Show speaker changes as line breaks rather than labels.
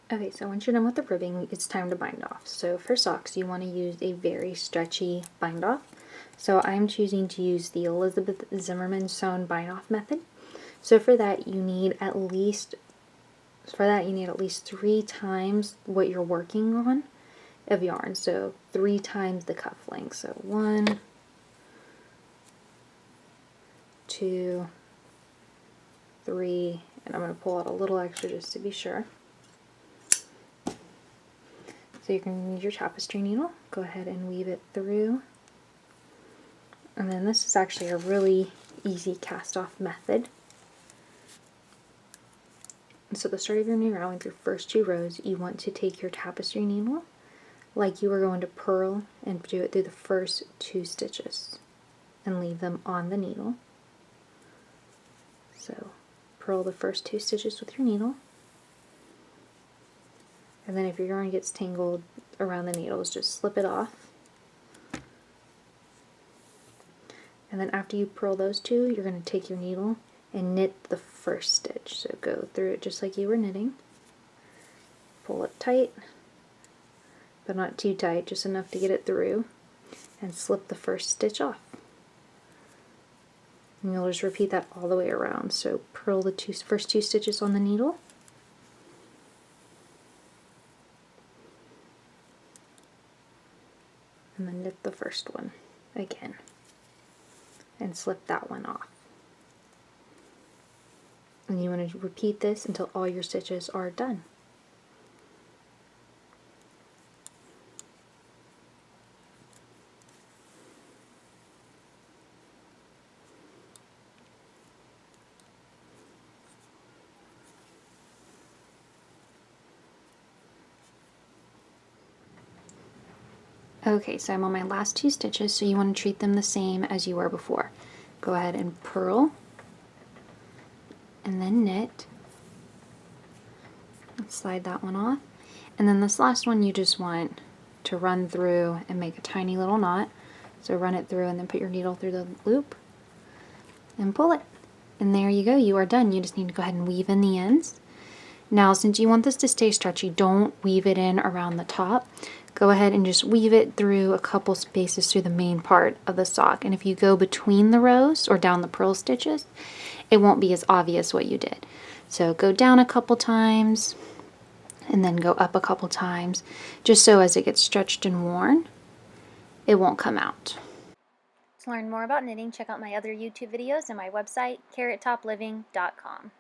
Okay, so once you're done with the ribbing, it's time to bind off. So for socks, you want to use a very stretchy bind off. So I'm choosing to use the Elizabeth Zimmerman Sewn Bind Off method. So for that, you need at least 3 times what you're working on of yarn. So 3 times the cuff length. So 1, 2, 3, and I'm going to pull out a little extra just to be sure. So you can use your tapestry needle, go ahead and weave it through. And then this is actually a really easy cast off method. And so at the start of your new round, with your first 2 rows, you want to take your tapestry needle like you were going to purl and do it through the first 2 stitches and leave them on the needle. So purl the first 2 stitches with your needle. And then if your yarn gets tangled around the needles, just slip it off. And then after you purl those 2, you're going to take your needle and knit the first stitch. So go through it just like you were knitting. Pull it tight, but not too tight, just enough to get it through, and slip the first stitch off. And you'll just repeat that all the way around. So purl the first 2 stitches on the needle. And then knit the first one again. And slip that one off. And you want to repeat this until all your stitches are done. Okay, so I'm on my last 2 stitches, so you want to treat them the same as you were before. Go ahead and purl, and then knit. Slide that one off. And then this last one you just want to run through and make a tiny little knot. So run it through and then put your needle through the loop and pull it. And there you go, you are done. You just need to go ahead and weave in the ends. Now, since you want this to stay stretchy, don't weave it in around the top. Go ahead and just weave it through a couple spaces through the main part of the sock. And if you go between the rows or down the purl stitches, it won't be as obvious what you did. So go down a couple times and then go up a couple times, just so as it gets stretched and worn, it won't come out. To learn more about knitting, check out my other YouTube videos and my website, carrottopliving.com.